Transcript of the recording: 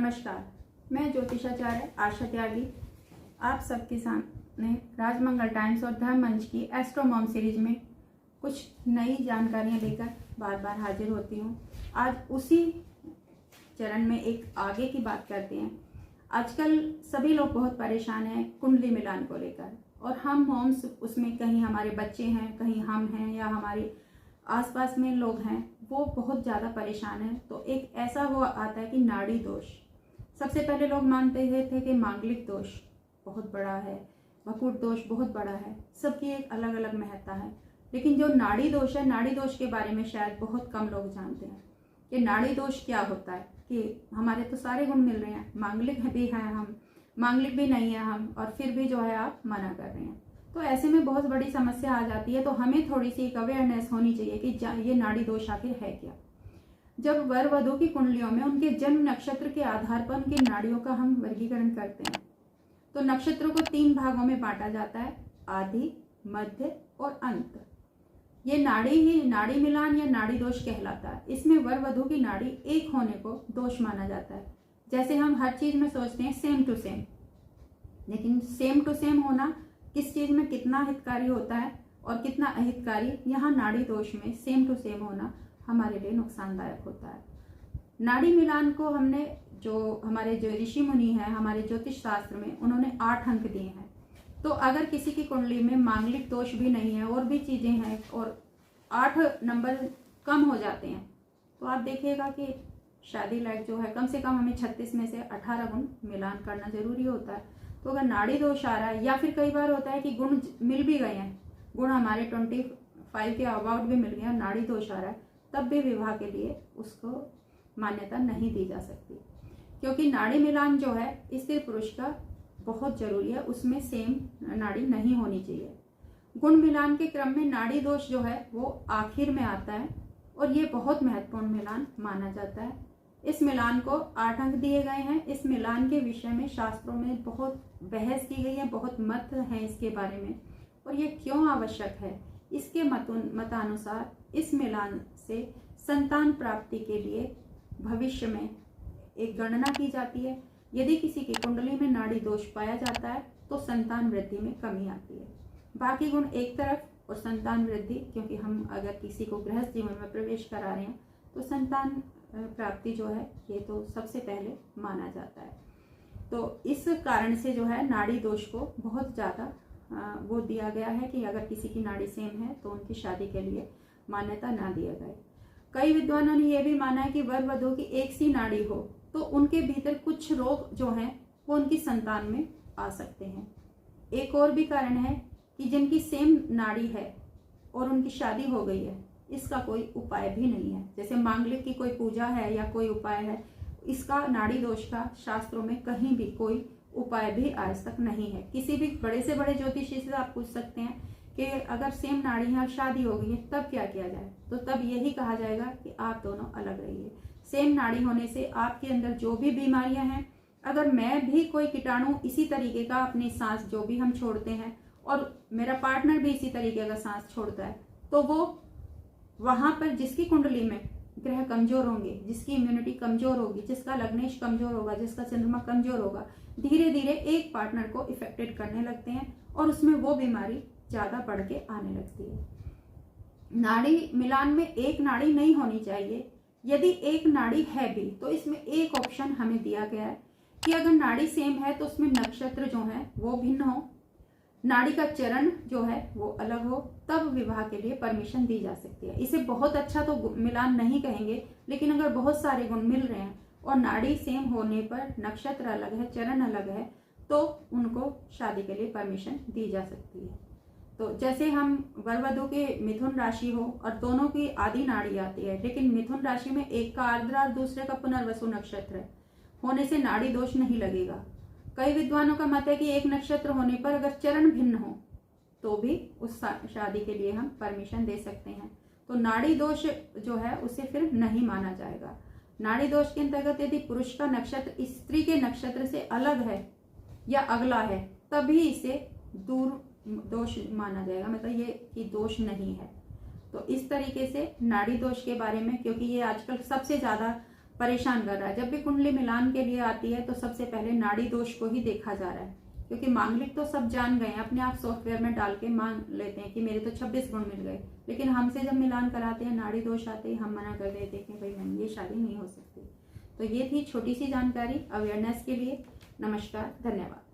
नमस्कार, मैं ज्योतिषाचार्य आशा त्यागी आप सबके सामने राजमंगल टाइम्स और धर्म मंच की एस्ट्रोमॉम सीरीज में कुछ नई जानकारियां लेकर बार बार हाजिर होती हूं। आज उसी चरण में एक आगे की बात करते हैं। आजकल सभी लोग बहुत परेशान हैं कुंडली मिलान को लेकर, और हम मॉम्स उसमें कहीं हमारे बच्चे हैं, कहीं हम हैं, या हमारे आसपास में लोग हैं, वो बहुत ज़्यादा परेशान हैं। तो एक ऐसा वो आता है कि नाड़ी दोष। सबसे पहले लोग मानते थे कि मांगलिक दोष बहुत बड़ा है, वकुट दोष बहुत बड़ा है, सबकी एक अलग अलग महत्ता है। लेकिन जो नाड़ी दोष है, नाड़ी दोष के बारे में शायद बहुत कम लोग जानते हैं कि नाड़ी दोष क्या होता है। कि हमारे तो सारे गुण मिल रहे हैं, मांगलिक भी हैं हम, मांगलिक भी नहीं है हम, और फिर भी जो है आप मना कर रहे हैं। तो ऐसे में बहुत बड़ी समस्या आ जाती है। तो हमें थोड़ी सी एक अवेयरनेस होनी चाहिए कि ये नाड़ी दोष आखिर है क्या। जब वर वधू की कुंडलियों में उनके जन्म नक्षत्र के आधार पर उनकी नाड़ियों का हम वर्गीकरण करते हैं, तो नक्षत्रों को 3 भागों में बांटा जाता है, आदि, मध्य और अंत। ये नाड़ी ही नाड़ी मिलान या नाड़ी दोष कहलाता है। इसमें वर वधू की नाड़ी एक होने को दोष माना जाता है। जैसे हम हर चीज में सोचते हैं सेम टू सेम, लेकिन सेम टू सेम होना किस चीज में कितना हितकारी होता है और कितना अहितकारी, यहाँ नाड़ी दोष में सेम टू सेम होना हमारे लिए नुकसानदायक होता है। नाड़ी मिलान को हमने जो हमारे जो ऋषि मुनि हैं हमारे ज्योतिष शास्त्र में, उन्होंने 8 अंक दिए हैं। तो अगर किसी की कुंडली में मांगलिक दोष भी नहीं है और भी चीजें हैं और 8 नंबर कम हो जाते हैं, तो आप देखिएगा कि शादी लायक जो है, कम से कम हमें 36 में से 18 गुण मिलान करना जरूरी होता है। तो अगर नाड़ी दोष आ रहा है, या फिर कई बार होता है कि गुण मिल भी गए हैं, गुण हमारे 25 के अबाउट भी मिल गए हैं, नाड़ी दोष आ रहा है, तब भी विवाह के लिए उसको मान्यता नहीं दी जा सकती। क्योंकि नाड़ी मिलान जो है स्त्री पुरुष का बहुत जरूरी है, उसमें सेम नाड़ी नहीं होनी चाहिए। गुण मिलान के क्रम में नाड़ी दोष जो है वो आखिर में आता है, और ये बहुत महत्वपूर्ण मिलान माना जाता है। इस मिलान को 8 अंक दिए गए हैं। इस मिलान के विषय में शास्त्रों में बहुत बहस की गई है, बहुत मत हैं इसके बारे में, और ये क्यों आवश्यक है। इसके मतानुसार इस मिलान से संतान प्राप्ति के लिए भविष्य में एक गणना की जाती है। यदि किसी की कुंडली में नाड़ी दोष पाया जाता है तो संतान वृद्धि में कमी आती है। बाकी गुण एक तरफ, और संतान वृद्धि, क्योंकि हम अगर किसी को गृहस्थ जीवन में प्रवेश करा रहे हैं तो संतान प्राप्ति जो है ये तो सबसे पहले माना जाता है। तो इस कारण से जो है नाड़ी दोष को बहुत ज़्यादा वो दिया गया है कि अगर किसी की नाड़ी सेम है तो उनकी शादी के लिए मान्यता ना दिया जाए। कई विद्वानों ने यह भी माना है कि वर वधू की एक सी नाड़ी हो तो उनके भीतर कुछ रोग जो हैं वो उनकी संतान में आ सकते हैं। एक और भी कारण है कि जिनकी सेम नाड़ी है और उनकी शादी हो गई है, इसका कोई उपाय भी नहीं है। जैसे मांगलिक की कोई पूजा है या कोई उपाय है, इसका नाड़ी दोष का शास्त्रों में कहीं भी कोई उपाय भी आज तक नहीं है। किसी भी बड़े से बड़े ज्योतिषी से आप पूछ सकते हैं कि अगर सेम नाड़ी है और शादी हो गई है तब क्या किया जाए, तो तब यही कहा जाएगा कि आप दोनों अलग रहिए। सेम नाड़ी होने से आपके अंदर जो भी बीमारियां हैं, अगर मैं भी कोई कीटाणु इसी तरीके का अपनी सांस जो भी हम छोड़ते हैं और मेरा पार्टनर भी इसी तरीके का सांस छोड़ता है, तो वो वहां पर जिसकी कुंडली में ग्रह कमजोर होंगे, जिसकी इम्यूनिटी कमजोर होगी, जिसका लग्नेश कमजोर होगा, जिसका चंद्रमा कमजोर होगा, धीरे धीरे एक पार्टनर को इफेक्टेड करने लगते हैं और उसमें वो बीमारी ज्यादा बढ़ के आने लगती है। नाड़ी मिलान में एक नाड़ी नहीं होनी चाहिए। यदि एक नाड़ी है भी तो इसमें एक ऑप्शन हमें दिया गया है कि अगर नाड़ी सेम है तो उसमें नक्षत्र जो है वो भिन्न हो, नाड़ी का चरण जो है वो अलग हो, तब विवाह के लिए परमिशन दी जा सकती है। इसे बहुत अच्छा तो मिलान नहीं कहेंगे, लेकिन अगर बहुत सारे गुण मिल रहे हैं और नाड़ी सेम होने पर नक्षत्र अलग है, चरण अलग है, तो उनको शादी के लिए परमिशन दी जा सकती है। तो जैसे हम वर वधू के मिथुन राशि हो और दोनों की आदि नाड़ी आती है, लेकिन मिथुन राशि में एक का आर्द्रा और दूसरे का पुनर्वसु नक्षत्र है, होने से नाड़ी दोष नहीं लगेगा। कई विद्वानों का मत है कि एक नक्षत्र होने पर अगर चरण भिन्न हो तो भी उस शादी के लिए हम परमिशन दे सकते हैं। तो नाड़ी दोष जो है उसे फिर नहीं माना जाएगा। नाड़ी दोष के अंतर्गत यदि पुरुष का नक्षत्र स्त्री के नक्षत्र से अलग है या अगला है, तभी इसे दूर दोष माना जाएगा, मतलब ये कि दोष नहीं है। तो इस तरीके से नाड़ी दोष के बारे में, क्योंकि ये आजकल सबसे ज्यादा परेशान कर रहा है। जब भी कुंडली मिलान के लिए आती है तो सबसे पहले नाड़ी दोष को ही देखा जा रहा है, क्योंकि मांगलिक तो सब जान गए हैं, अपने आप सॉफ्टवेयर में डाल के मांग लेते हैं कि मेरे तो 26 गुण मिल गए, लेकिन हमसे जब मिलान कराते हैं नाड़ी दोष आते ही हम मना कर देते हैं कि भाई नहीं, ये शादी नहीं हो सकती। तो ये थी छोटी सी जानकारी अवेयरनेस के लिए। नमस्कार, धन्यवाद।